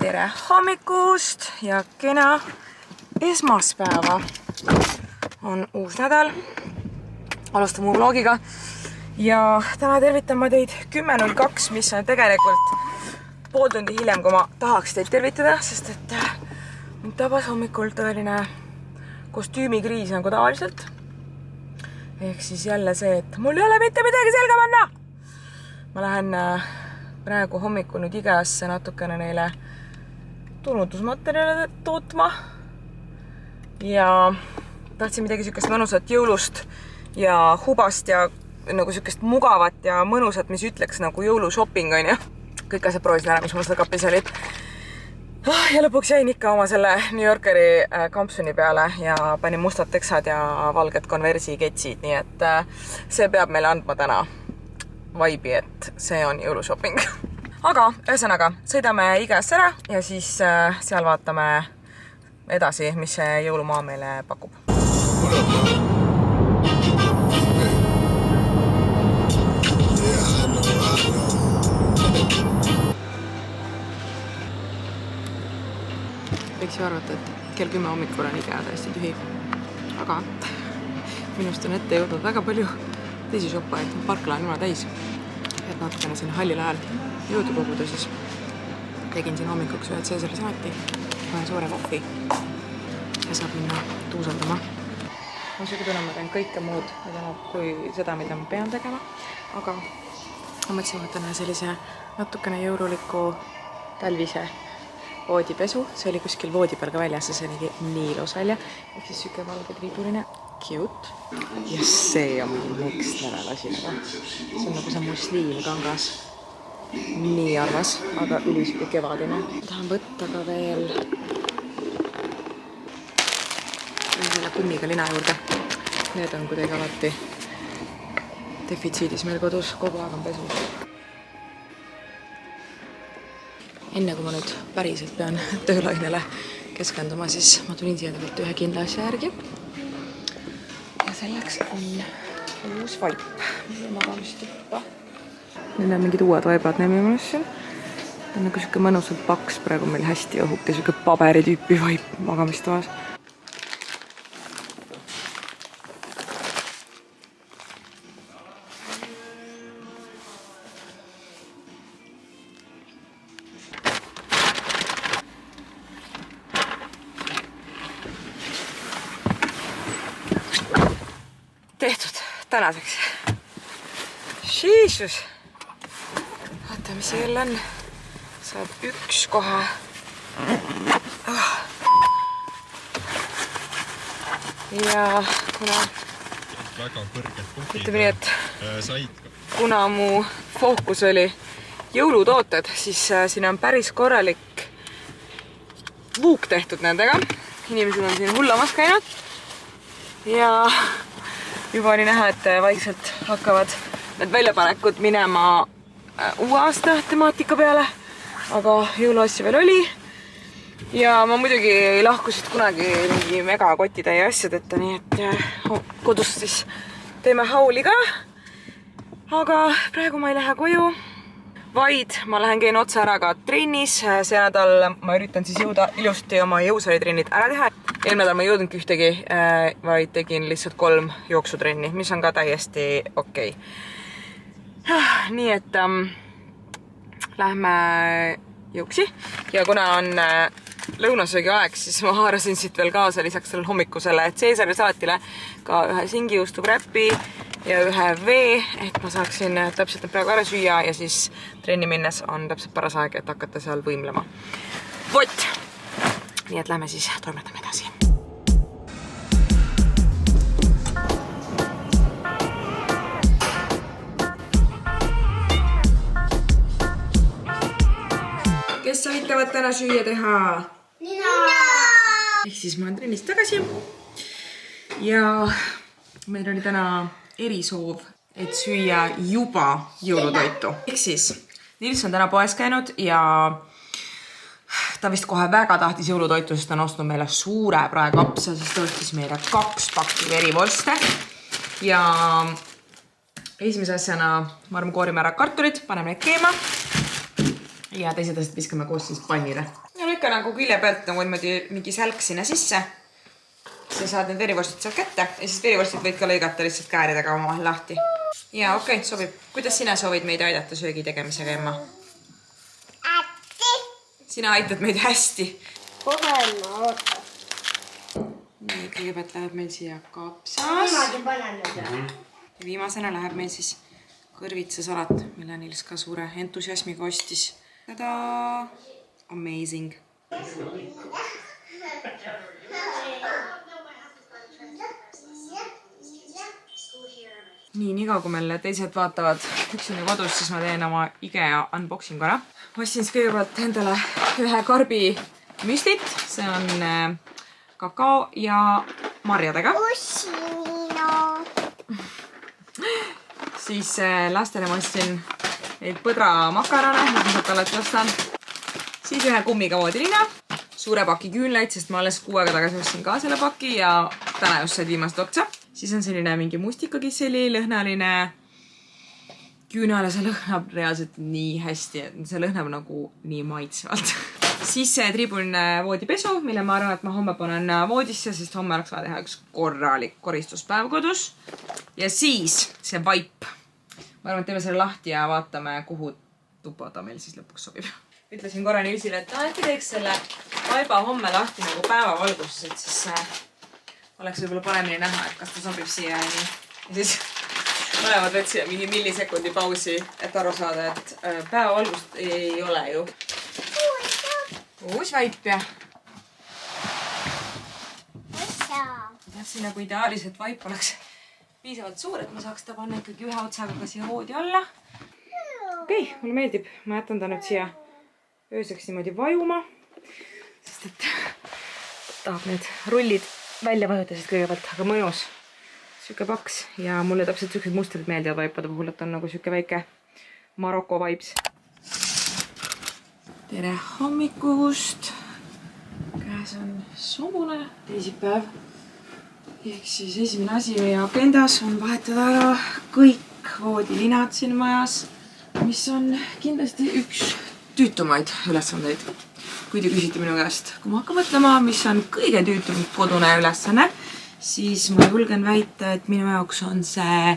tere hommikust ja kena esmaspäeva. On uus nädal. Alustan mu vlogiga. Ja täna tervitan ma teid 10.02, mis on tegelikult pool tundi hiljem, kui ma tahaks teid tervitada, sest et mind tabas hommikul tõeline kostüümikriis nagu tavaliselt. Ehk siis jälle see, et mul ei ole mitte midagi selga panna. Ma lähen praegu hommikul nüüd Ikeasse natukene neile tunnutusmaterjale tootma. Ja tahtsin midagi sükest mõnusat jõulust ja hubast ja nagu sükest mugavat ja mõnusat, mis ütleks nagu jõulushopping on ju. Kõik asjad proovisin ära, mis mul seda kapis olid. Ja lõpuks jäin ikka oma selle New Yorkeri kampsuni peale ja panin mustad teksad ja valged konversi ketsid, nii et see peab meile andma täna vaibi, et see on jõulushopping. Aga ühesõnaga, sõidame Ikeasse ära ja siis seal vaatame edasi, mis see jõulumaa meile pakub. Võiks ju arvata, et kell 10 hommikul on Ikea täiesti tühi. Aga minust on ette jõudnud väga palju teisi shoppaid. Parkla on jumala täis. Et natukene siin hallil ajal jõudu koguda, siis tegin siin hommikuks ühed Caesari saati, ühe suure kohvi ja saab minna tuusaldama. Ma sügi tunne, ma teen kõike muud kui seda, mida ma pean tegema. Aga ma mõtlesin, ma võtan sellise natukene jõululiku talvise voodipesu. See oli kuskil voodi peal ka väljas ja see oligi nii ilus välja. Ehk siis süke valge triibuline. Cute. Ja see on next level asi. See on nagu see musliim kangas. Nii arvas, aga ülisüke kevadine. Tahan võtta ka veel selle kummiga lina juurde. Need on kuidagi alati defitsiidis meil kodus. Kogu aeg on pesus. Enne kui ma nüüd päriselt pean töölainele keskenduma, siis ma tulin siia tegelikult ühe kindla asja järgi. Ja selleks on uus vaip. Mul on magamistuppa. Need on mingid uued vaibad nemimas siin. Ta on nagu siuke mõnusalt paks, praegu meil hästi õhuke siuke paberitüüpi vaip magamistoas. Tehtud tänaseks. Šiisus. Vaata, mis see jälle on. Saab üks kohe. Ja kuna väga kõrged punktid. Ütleme nii, et kuna mu fookus oli jõulutooted, siis siin on päris korralik vuuk tehtud nendega. Inimesed on siin hullamas käinud. Ja juba oli näha, et vaikselt hakkavad need väljapanekud minema uue aasta temaatika peale, aga jõuluasju veel oli. Ja ma muidugi ei lahku siit kunagi mingi megakotitäie asjadeta, nii et kodus siis teeme hauli ka. Aga praegu ma ei lähe koju, vaid ma lähen käin otsa ära ka trennis. See nädal ma üritan siis jõuda ilusti oma jõusalitrennid ära teha. Eelmine nädal ma ei jõudnudki ühtegi, vaid tegin lihtsalt 3 jooksutrenni, mis on ka täiesti okei. Nii et lähme jõuksi ja kuna on lõunasöögi aeg, siis ma haarasin siit veel kaasa lisaks sellele hommikusele Caesari saatile ka ühe singijuustu kräppi ja ühe vee, et ma saaksin täpselt praegu ära süüa ja siis trenni minnes on täpselt paras aeg, et hakata seal võimlema. Vot! Nii et lähme siis toimetame edasi. Kes aitavad täna süüa teha? Mina! Ehk siis ma olen trennist tagasi. Ja meil oli täna erisoov, et süüa juba jõulutoitu. Ehk siis Nils on täna poes käinud ja ta vist kohe väga tahtis jõulutoitu, sest ta on ostnud meile suure praekapsa, siis ta ostis meile 2 pakki verivorste. Ja esimese asjana koorime ära kartulid, paneme need keema. Ja teised asjad viskame koos siis pannile. sul ikka nagu külje pealt nagu mingi sälk sinna sisse. Sa saad need verivorstid sealt kätte ja siis verivorstid võid ka lõigata lihtsalt kääridega omavahel lahti. Ja okei, sobib. Kuidas sina soovid meid aidata söögi tegemisega, Emma? Sina aitad meid hästi. Kohe ma ootan. Nii, kõigepealt läheb meil siia kapsas. Ja viimasena läheb meil siis kõrvitsasalat, mille Nils ka suure entusiasmiga ostis. Tada! Amazing! Nii kaua kui meil teised vaatavad, üks on ju kodus, siis ma teen oma IKEA unboxing ära. Ostsin siis kõigepealt endale ühe karbi müslit. See on kakao ja marjadega. Siis lastele ma ostsin neid põdra makarone, mis ma sealt alati ostan. Siis ühe kummiga voodilina, suure paki küünlaid, sest ma alles 6 aega tagasi ostsin ka selle paki ja täna just said viimast otsa. Siis on selline mingi mustikakisseli, lõhnaline küünale, see lõhnab reaalselt nii hästi, et see lõhnab nagu nii maitsvalt. Siis triibun voodipesu, mille ma arvan, et ma homme panen voodisse, sest homme oleks vaja teha üks korralik koristuspäev kodus. Ja siis see vaip. Ma arvan, et teeme selle lahti ja vaatame, kuhu tuba ta meil siis lõpuks sobib. Ütlesin korra Nilsile, et äkki teeks selle vaiba homme lahti nagu päevavalgus, et siis oleks võib-olla paremini näha, et kas ta sobib siia ja siis mõlemad võtsid mingi millisekundi pausi, et aru saada, et päevavalgust ei ole ju. Uus vaip ja. Tahtsin nagu ideaalis, et vaip oleks piisavalt suur, et ma saaks ta panna ikkagi ühe otsaga ka siia voodi alla. Okei, mulle meeldib. Ma jätan ta nüüd siia ööseks niimoodi vajuma, sest et tahab need rullid välja vajuda siis kõigepealt, aga mõnus. Süke paks ja mulle täpselt süksed mustrid meeldivad vaipade puhul, et on nagu süke väike Maroko vibes. Tere hommikust! Käes on sobune teisipäev. Ehk siis esimene asi meie agendas on vahetada ära kõik voodilinad siin majas, mis on kindlasti üks tüütumaid ülesandeid. Kui te küsite minu käest, kui ma hakkan mõtlema, mis on kõige tüütum kodune ülesanne, siis ma julgen väita, et minu jaoks on see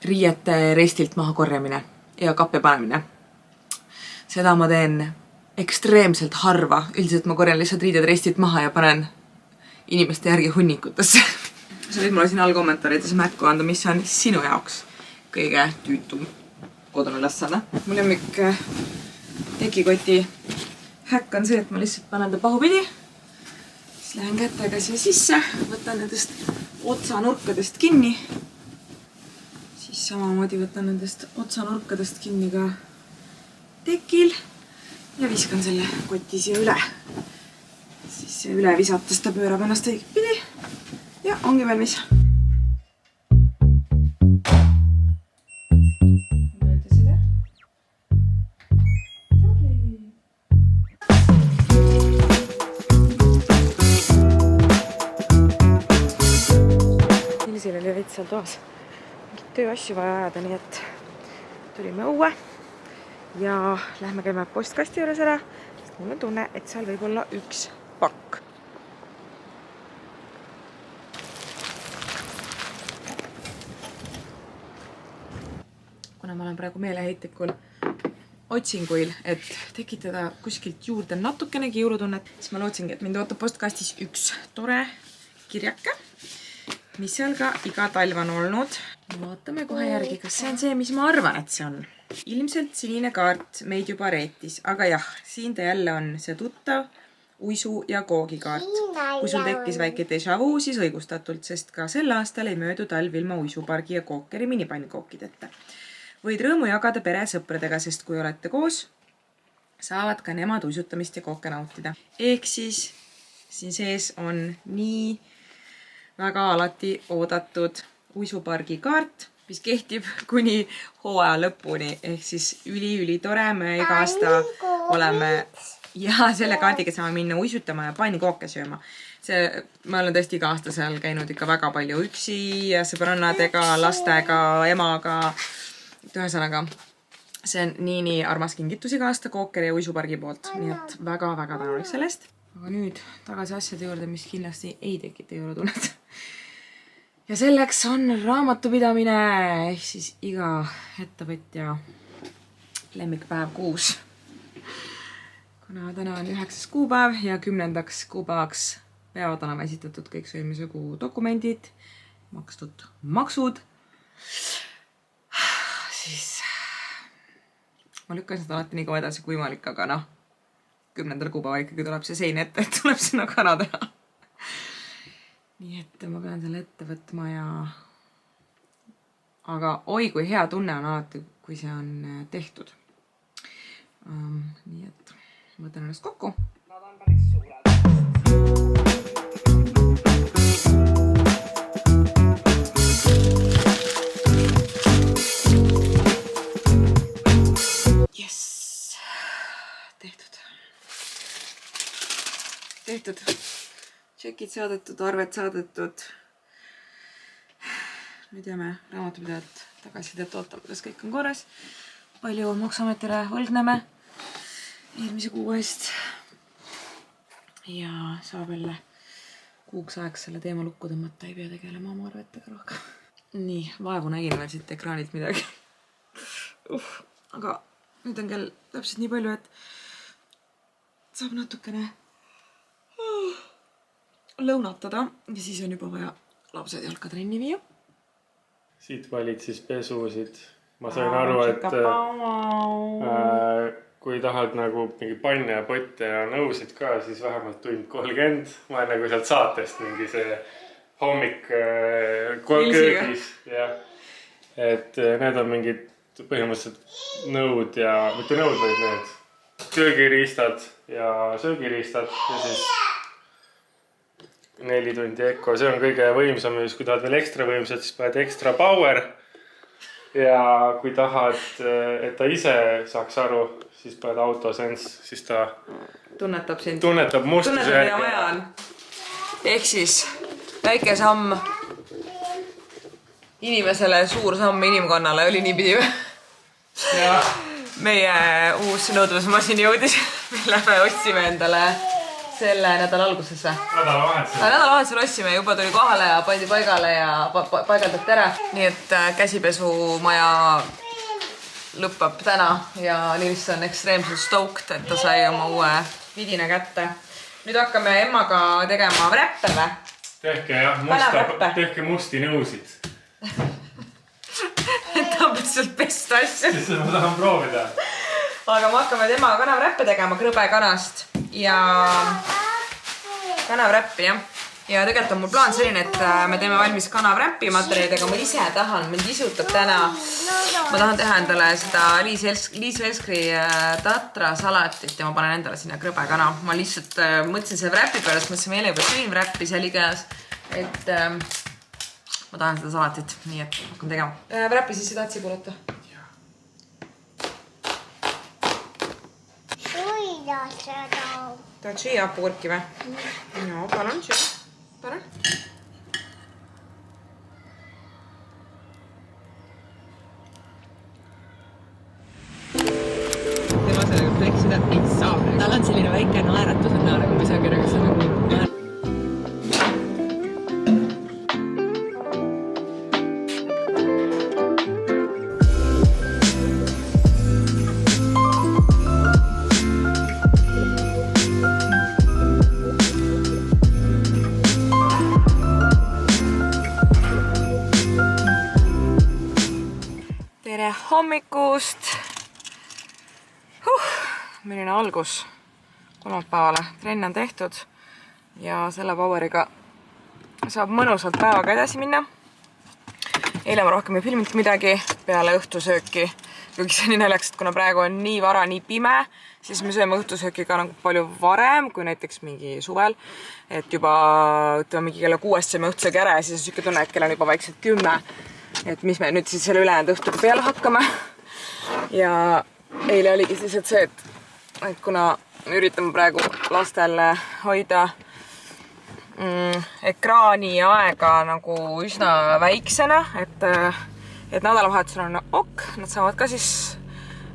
riiete restilt maha korjamine ja kappe panemine. Seda ma teen ekstreemselt harva. Üldiselt ma korjan lihtsalt riided restilt maha ja panen inimeste järgi hunnikutesse. Sa võid mulle siin all kommentaarides märku anda, mis on sinu jaoks kõige tüütum kodune ülesanne. Mu lemmik tekikoti häkk on see, et ma lihtsalt panen ta pahupidi. Siis lähen kätega siia sisse, võtan nendest otsanurkadest kinni. Siis samamoodi võtan nendest otsanurkadest kinni ka tekil ja viskan selle koti siia üle. Siis see üle visates ta pöörab ennast õiget pidi ja ongi valmis. Nilsil oli veits seal toas mingit tööasju vaja ajada, nii et tulime õue ja lähme käime postkasti juures ära, sest mul on tunne, et seal võib olla üks pakk. Kuna ma olen praegu meeleheitikul otsinguil, et tekitada kuskilt juurde natukenegi jõulutunnet, siis ma lootsingi, et mind ootab postkastis üks tore kirjake, mis seal ka iga talv on olnud. Vaatame kohe järgi, kas see on see, mis ma arvan, et see on. Ilmselt sinine kaart meid juba reetis, aga jah, siin ta jälle on see tuttav uisu- ja koogikaart. Kui sul tekkis väike déjà vu, siis õigustatult, sest ka sel aastal ei möödu talv ilma uisupargi ja kookeri minipannkookideta. Võid rõõmu jagada pere sõpradega, sest kui olete koos, saavad ka nemad uisutamist ja kooke nautida. Ehk siis siin sees on nii väga alati oodatud uisupargi kaart, mis kehtib kuni hooaja lõpuni, ehk siis üli tore, me iga aasta oleme ja selle kaardiga saame minna uisutama ja pannkooke sööma. Ma olen tõesti iga aasta seal käinud ikka väga palju üksi ja sõbrannadega, lastega, emaga. Ühesõnaga, see on nii armas kingitus iga aasta Kookeri ja Uisupargi poolt, nii et väga-väga tänulik sellest. Aga nüüd tagasi asjade juurde, mis kindlasti ei tekita jõulutunnet. Ja selleks on raamatupidamine, ehk siis iga ettevõtja lemmikpäev kuus. Kuna täna on 9. kuupäev ja 10. kuupäevaks peavad olema esitatud kõik su eelmise kuu dokumendid, makstud maksud, siis ma lükkan seda alati nii kaua edasi kui võimalik, aga 10. kuupäeval ikkagi tuleb see sein ette, et tuleb sinna kana teha. Nii et ma pean selle ette võtma ja... Aga oi, kui hea tunne on alati, kui see on tehtud. Nii et võtan ennast kokku. Nad on päris suured. Tehtud. Tšekid saadetud, arved saadetud. Nüüd jääme raamatupidajalt tagasisidet ootama, kuidas kõik on korras. Palju maksuametile võlgneme eelmise kuu eest. Ja saab jälle kuuks aeg selle teema lukku tõmmata, ei pea tegelema oma arvetega rohkem. Nii, vaevu nägin veel siit ekraanilt midagi. Aga nüüd on kell täpselt nii palju, et saab natukene lõunatada ja siis on juba vaja lapsed jalkatrenni viia. Siit valid siis pesusid. Ma sain aru, et kui tahad nagu mingi panne ja potte ja nõusid ka, siis vähemalt tund 30. Ma olen nagu sealt saatest mingi see hommik köögis. Et need on mingid põhimõtteliselt nõud ja, mitte nõud, vaid need köögiriistad ja söögiriistad ja siis 4 tundi Eko, see on kõige võimsam, kui tahad veel ekstra võimsad, siis paned ekstra power. Ja kui tahad, et ta ise saaks aru, siis paned autosens, siis ta tunnetab sind. Tunnetab mustuse. Tunnetab, mida vaja on. Ehk siis väike samm inimesele, suur samm inimkonnale oli niipidi. Ja meie uus nõudlusmasin jõudis, mille me otsime endale selle nädala alguses. Nädalavahetusel otsime, juba tuli kohale ja pandi paigale ja paigaldati ära. Nii et käsipesumaja lõppab täna ja Nils on ekstreemselt stoked, et ta sai oma uue vidina kätte. Nüüd hakkame emmaga tegema räppe. Tehke musti nõusid. Ta on lihtsalt best asja. Siis ma tahan proovida. Aga me hakkame temaga kanavräppe tegema krõbe kanast ja kanavräppi, jah. Ja tegelikult on mul plaan selline, et me teeme valmis kanavräppi materjalidega. Ma ise tahan, mind isutab täna. Ma tahan teha endale seda Liis Velskri tatra salatit ja ma panen endale sinna krõbe kana. Ma lihtsalt mõtlesin selle vräppi peale, sest mõtlesin meile juba süün vräppi seal igas, et ma tahan seda salatit, nii et hakkan tegema. Vräppi siis tahad sibulata? Tahad süüa apupurki või? Joo, palun süüa. Palun. Tema sellega fleksida ei saa. Tal on selline väike naeratus, et naera, kui me saa kerega seda nagu... hommikust. Milline algus kolmapäevale. Trenn on tehtud ja selle poweriga saab mõnusalt päevaga edasi minna. Eile ma rohkem ei filminud midagi peale õhtusööki. Kuigi see nii naljakas, et kuna praegu on nii vara, nii pime, siis me sööme õhtusööki ka nagu palju varem kui näiteks mingi suvel. Et juba mingi kella 6 sööme õhtusöögi ära ja siis on siuke tunne, et kell on juba vaikselt 10. Et mis me nüüd siis selle ülejäänud õhtuga peale hakkame. Ja eile oligi siis see, et kuna üritame praegu lastel hoida ekraani ja aega nagu üsna väiksena, et nädalavahetusel on ok, nad saavad ka siis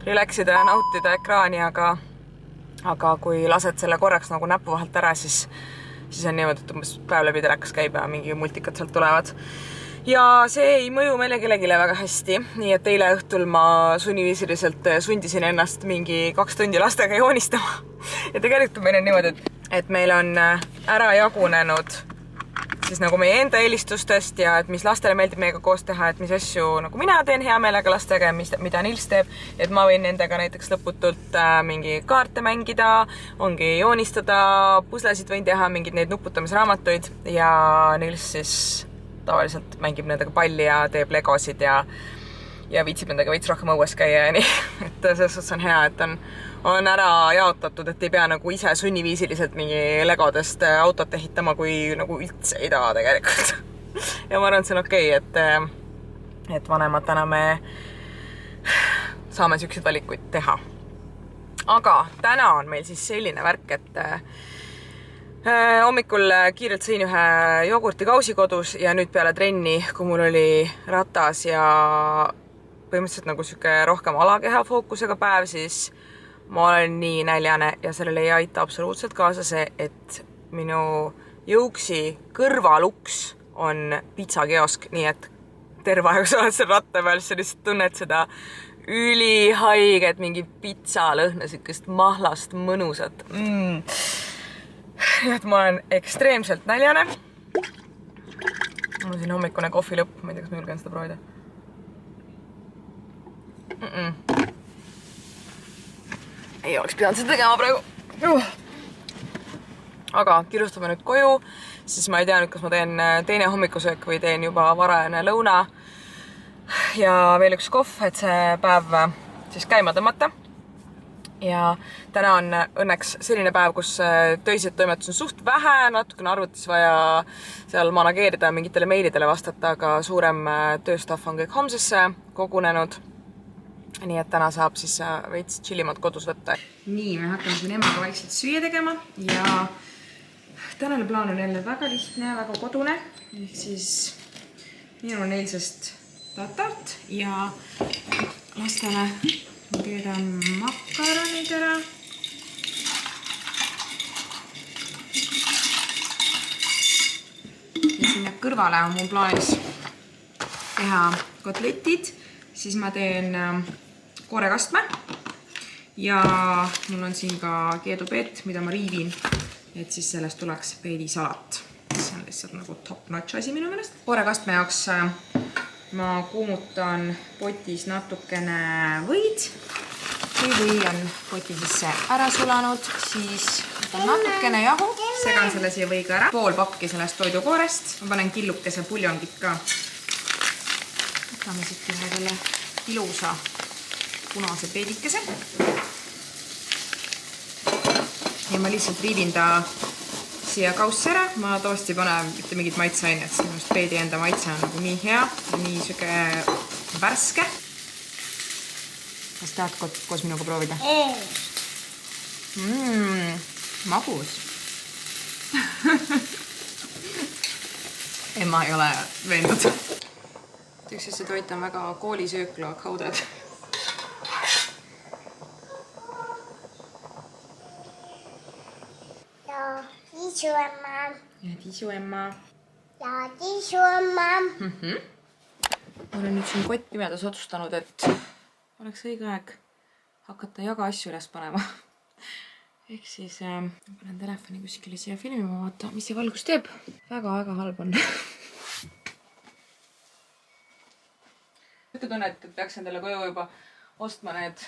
relaxida ja nautida ekraani, aga kui lased selle korraks nagu näpu vahelt ära, siis on niimoodi, et umbes päev läbi telekas käib ja mingi multikad sealt tulevad. Ja see ei mõju meile kellelegi väga hästi, nii et eile õhtul ma sunniviisiliselt sundisin ennast mingi 2 tundi lastega joonistama. Ja tegelikult meil on niimoodi, et meil on ära jagunenud siis nagu meie enda eelistustest ja et mis lastele meeldib meiega koos teha, et mis asju nagu mina teen hea meelega lastega ja mida Nils teeb. Et ma võin nendega näiteks lõputult mingi kaarte mängida, ongi joonistada, puslesid võin teha, mingid neid nuputamisraamatuid ja Nils siis tavaliselt mängib nendega palli ja teeb legosid ja viitsib nendega veits rohkem õues käia ja nii. Et selles suhtes on hea, et on ära jaotatud, et ei pea nagu ise sunniviisiliselt mingi legodest autot ehitama, kui nagu üldse ei taha tegelikult. Ja ma arvan, et see on okei, et vanematena me saame selliseid valikuid teha. Aga täna on meil siis selline värk, et hommikul kiirelt sõin ühe jogurtikausi kodus ja nüüd peale trenni, kui mul oli ratas ja põhimõtteliselt nagu siuke rohkem alakeha fookusega päev, siis ma olen nii näljane ja sellele ei aita absoluutselt kaasa see, et minu jõuksi kõrvaluks on pizzakiosk, nii et terve aeg, kui sa oled seal ratta peal, siis sa lihtsalt tunned seda ülihaiget mingi pizzalõhna, siukest mahlast mõnusat. Et ma olen ekstreemselt näljane. Mul on siin hommikune kohvi lõpp, ma ei tea, kas ma julgen seda proovida. Ei oleks pidanud seda tegema praegu. Aga kirustame nüüd koju, siis ma ei tea nüüd, kas ma teen teine hommikusöök või teen juba varajane lõuna ja veel üks kohv, et see päev siis käima tõmmata. Ja täna on õnneks selline päev, kus töiseid toimetus on suht vähe, natukene arvutis vaja seal manageerida, mingitele meilidele vastata, aga suurem tööstaff on kõik homsesse kogunenud. Nii et täna saab siis veits chillimad kodus võtta. Nii, me hakkame siin emaga vaikselt süüa tegema ja tänane plaan on jälle väga lihtne, väga kodune. Ehk siis minul on eilsest tatart ja lastele ma keedan makaronid ära. Ja sinna kõrvale on mul plaanis teha kotletid, siis ma teen koorekastme ja mul on siin ka keedupeet, mida ma riivin, et siis sellest tuleks peedisalat. See on lihtsalt nagu top notch asi minu meelest. Koorekastme jaoks ma kuumutan potis natukene võid. Kui või on poti sisse ära sulanud, siis võtan natukene jahu, segan selle siia võiga ära. Pool pakki sellest toidukoorest. Ma panen killukese puljongit ka. Võtame siit ühe selle ilusa punase peedikese. Ja ma lihtsalt riivin ta siia kausse ära. Ma toost ei pane mitte mingit maitseainet, sest peedi enda maitse on nagu nii hea ja nii süge värske. Kas tahad koos minuga proovida? Magus. Emma ei ole veendud. Üks see toit on väga koolisöökla kaudad. Ja tiisuemma. Ja tiisuemma. Ja tiisuemma. Ma olen nüüd siin kott pimedas otsustanud, et oleks õige aeg hakata jaga asju üles panema. Ehk siis panen telefoni kuskile siia filmima, vaata, mis see valgus teeb. Väga-väga halb on. Tunne, et peaks endale koju juba ostma need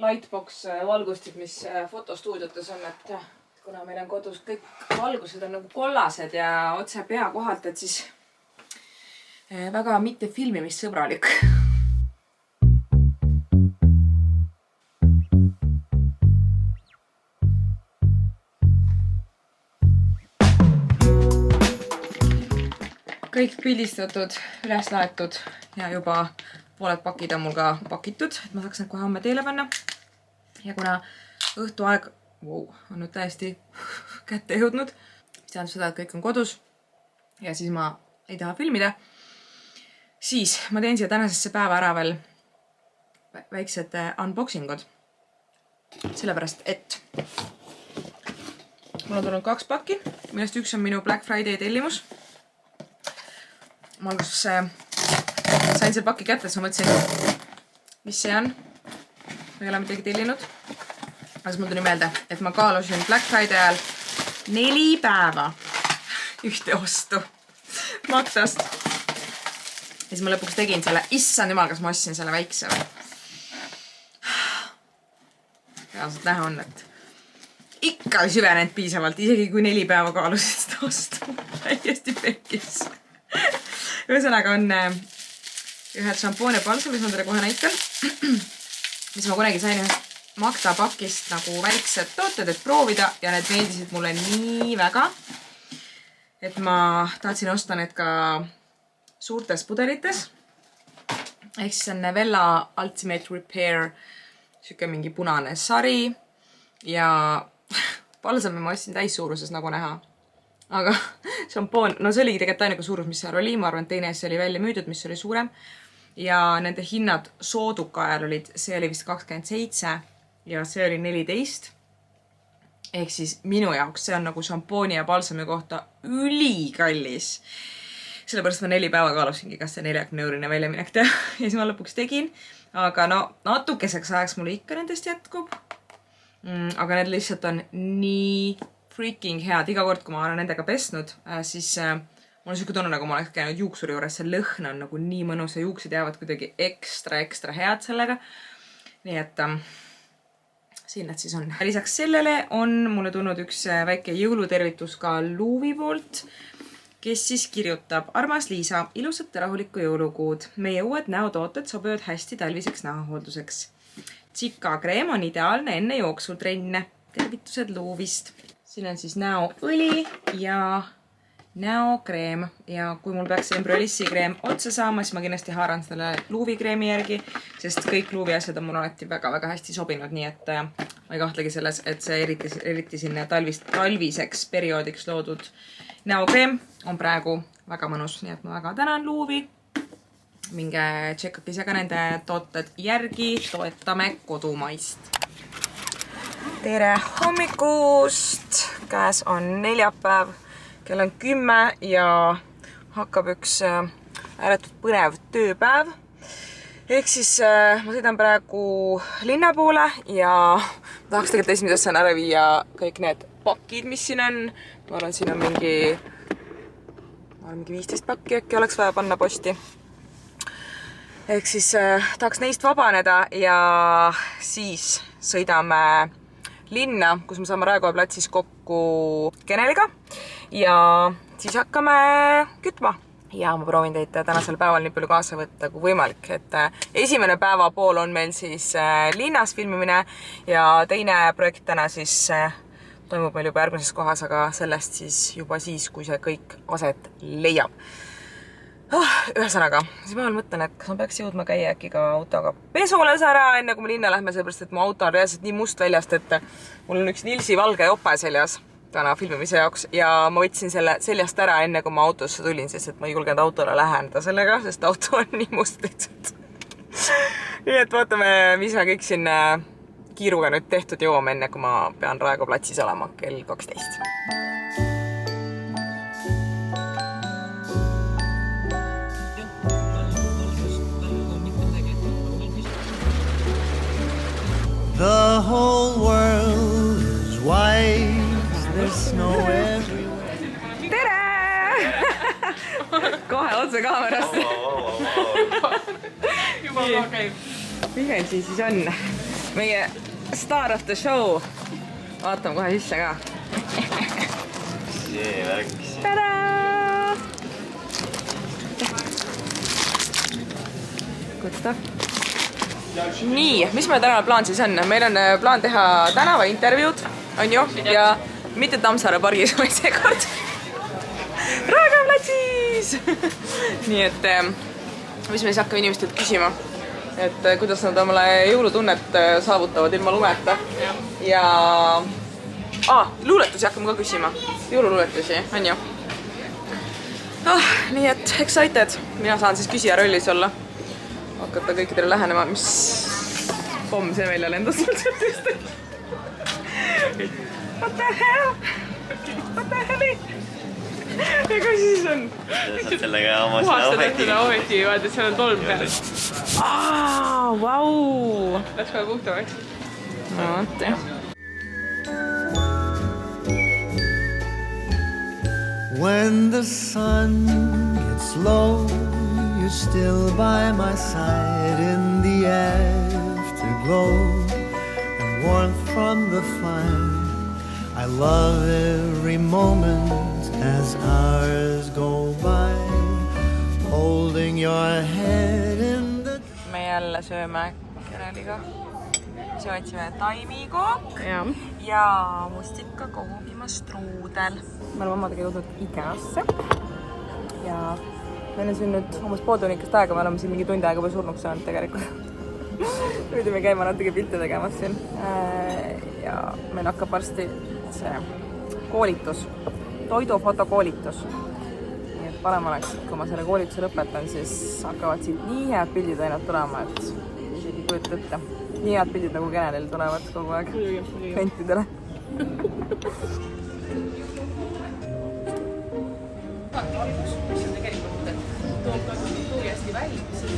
lightbox valgustid, mis fotostuudiotes on, et kuna meil on kodus kõik valgused on nagu kollased ja otse pea kohalt, et siis väga mitte filmimissõbralik. Kõik pildistatud, üles laetud ja juba pooled pakid on mul ka pakitud, et ma saaks need kohe homme teele panna. Ja kuna õhtuaeg on nüüd täiesti kätte jõudnud, mis tähendab seda, et kõik on kodus ja siis ma ei taha filmida, siis ma teen siia tänasesse päeva ära veel väiksed unboxingud. Sellepärast, et mul on tulnud 2 pakki, millest üks on minu Black Friday tellimus. Ma alguses sain selle paki kätte, siis ma mõtlesin, mis see on. Ma ei ole midagi tellinud. Aga siis mul tuli meelde, et ma kaalusin Black Friday ajal 4 päeva ühte ostu Maktast. Ja siis ma lõpuks tegin selle, issand jumal, kas ma ostsin selle väikse või? Reaalselt näha on, et ikka ei süvenenud piisavalt, isegi kui 4 päeva kaalusid seda ostu. Täiesti pekkis. Ühesõnaga on ühed šampoon ja palsam, mis ma teile kohe näitan. Mis ma kunagi sain ühest Makta pakist nagu väiksed tooted, et proovida ja need meeldisid mulle nii väga, et ma tahtsin osta need ka suurtes pudelites. Ehk siis on Vella Ultimate Repair siuke mingi punane sari ja palsami ma ostsin täissuuruses nagu näha. Aga šampoon, no see oligi tegelikult ainuke suurus, mis seal oli, ma arvan, teine asi oli välja müüdud, mis oli suurem. Ja nende hinnad sooduka ajal olid, see oli vist 27 ja see oli 14. Ehk siis minu jaoks see on nagu šampooni ja palsami kohta ülikallis. Sellepärast ma 4 päeva kaalusingi, kas see 40 € väljaminek teha. Ja siis ma lõpuks tegin. Aga no natukeseks ajaks mulle ikka nendest jätkub. Aga need lihtsalt on nii freaking head. Iga kord, kui ma olen nendega pesnud, siis mul on siuke tunne, nagu ma oleks käinud juuksuri juures. See lõhn on nagu nii mõnus ja juuksed jäävad kuidagi ekstra head sellega. Nii et siin nad siis on. Lisaks sellele on mulle tulnud üks väike jõulutervitus ka Luuvi poolt, kes siis kirjutab: Armas Liisa, ilusat ja rahulikku jõulukuud. Meie uued näotooted sobivad hästi talviseks näohoolduseks. Tsika kreem on ideaalne enne jooksutrenne. Tervitused Luuvist. Siin on siis näoõli ja näokreem ja kui mul peaks see Embryolisse kreem otsa saama, siis ma kindlasti haaran selle Luuvi kreemi järgi, sest kõik Luuvi asjad on mul alati väga-väga hästi sobinud, nii et ma ei kahtlegi selles, et see eriti sinna talviseks perioodiks loodud näokreem on praegu väga mõnus, nii et ma väga tänan Luuvi. Minge tšekkake ise ka nende tooted järgi, toetame kodumaist. Tere hommikust! Käes on neljapäev. Kell on 10 ja hakkab üks ääretult põnev tööpäev. Ehk siis ma sõidan praegu linna poole ja tahaks tegelikult esimese asjana ära viia kõik need pakid, mis siin on. Ma arvan, siin on mingi 15 pakki äkki oleks vaja panna posti. Ehk siis tahaks neist vabaneda ja siis sõidame linna, kus me saame Raekoja platsis kokku Keneliga ja siis hakkame kütma. Ja ma proovin teid tänasel päeval nii palju kaasa võtta kui võimalik, et esimene päeva pool on meil siis linnas filmimine ja teine projekt täna siis toimub meil juba järgmises kohas, aga sellest siis juba siis, kui see kõik aset leiab. Ühesõnaga, siis ma mõtlen, et kas ma peaks jõudma käia äkki ka autoga pesules ära, enne kui me linna lähme, sellepärast, et mu auto on reaalselt nii must väljast, et mul on üks Nilsi valge jope seljas täna filmimise jaoks ja ma võtsin selle seljast ära enne, kui ma autosse tulin, sest et ma ei julgenud autole läheneda sellega, sest auto on nii must lihtsalt. Nii et vaatame, mis me kõik siin kiiruga nüüd tehtud jõuame enne, kui ma pean Raekoja platsis olema kell 12. The whole world is white, there's snow everywhere. Tere! Kohe otse kaamerasse. Juba okei. Mikä siis on meie star of the show. Vaatame kohe sisse ka. See läks. Tada! Good stuff. Nii, mis meil täna plaan siis on? Meil on plaan teha tänavaintervjuud, on ju, ja mitte Tammsaare pargis, vaid seekord Raekoja platsis! Nii et, mis me siis hakkame inimestelt küsima, et kuidas nad omale jõulutunnet saavutavad ilma lumeta. Ja luuletusi hakkame ka küsima, jõululuuletusi, on ju. Nii et excited, mina saan siis küsija rollis olla. Hakata kõikidele lähenema, mis pomm see välja lendas sealt tõesti. What the hell? What the helli? Ega siis on? Saad sellega oma puhastada seda objektiivi, vaata, et seal on tolm peal. Vau! Läks kohe puhtamaks. No vaata. When the sun gets low, you're still by my side in the afterglow and warmth from the fire. I love every moment as hours go by, holding your head in the... Me jälle sööme Kereliga. Siis otsime taimikook ja mustika kohupima struudel. Me oleme omadega jõudnud Ikeasse ja me oleme siin nüüd umbes pooltunnikest aega, me oleme siin mingi tund aega või surnuks saanud tegelikult. Pidime käima natuke pilte tegemas siin ja meil hakkab varsti see koolitus, toidufotokoolitus. Nii et parem oleks, kui ma selle koolituse lõpetan, siis hakkavad siit nii head pildid ainult tulema, et isegi kujuta ette. Nii head pildid nagu Kenelil tulevad kogu aeg klientidele. Mis on tegelikult, et toob ka kultuuri hästi välja, siis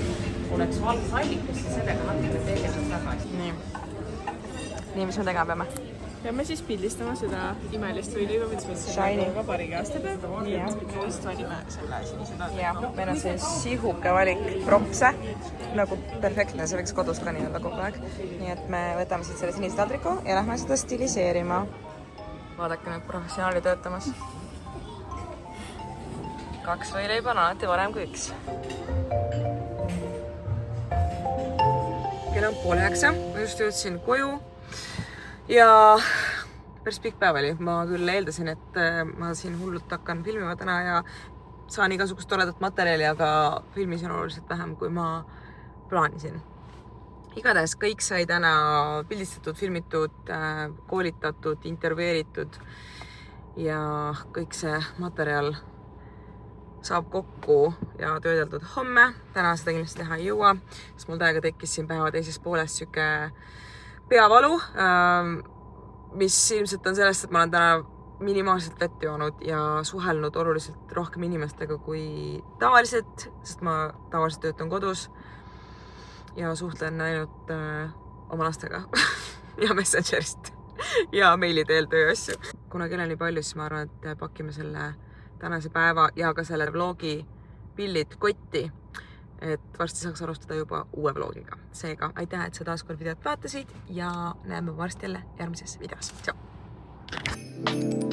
oleks valgusallikus ja sellega natuke tegeleb tagasi. Nii, mis me tegema peame? Peame siis pildistama seda imelist võileiba, mida me Shiny. vabariigi aastapäev. Nii et just valime selle sinise Ja, meil on siis sihuke valik propse, nagu perfektne, see võiks kodus ka nii olla kogu aeg. Nii et me võtame siit selle sinise taldriku ja lähme seda stiliseerima. Vaadake nüüd professionaali töötamas. 2 võileiba on alati varem kui 1. Kell on 8:30, ma just jõudsin koju ja päris pikk päev oli. Ma küll eeldasin, et ma siin hullult hakkan filmima täna ja saan igasugust toredat materjali, aga filmisin oluliselt vähem, kui ma plaanisin. Igatahes kõik sai täna pildistatud, filmitud, koolitatud, intervjueeritud ja kõik see materjal saab kokku ja töödeldud homme. Täna seda kindlasti teha ei jõua, sest mul täiega tekkis siin päeva teises pooles siuke peavalu, mis ilmselt on sellest, et ma olen täna minimaalselt vett joonud ja suhelnud oluliselt rohkem inimestega kui tavaliselt, sest ma tavaliselt töötan kodus ja suhtlen ainult oma lastega ja Messengerist ja meili teel tööasju. Kuna kell on nii palju, siis ma arvan, et pakime selle tänase päeva ja ka selle vlogi pillid kotti, et varsti saaks alustada juba uue vlogiga. Seega, aitäh, et sa taaskord videot vaatasid ja näeme varsti jälle järgmises videos. Tšau!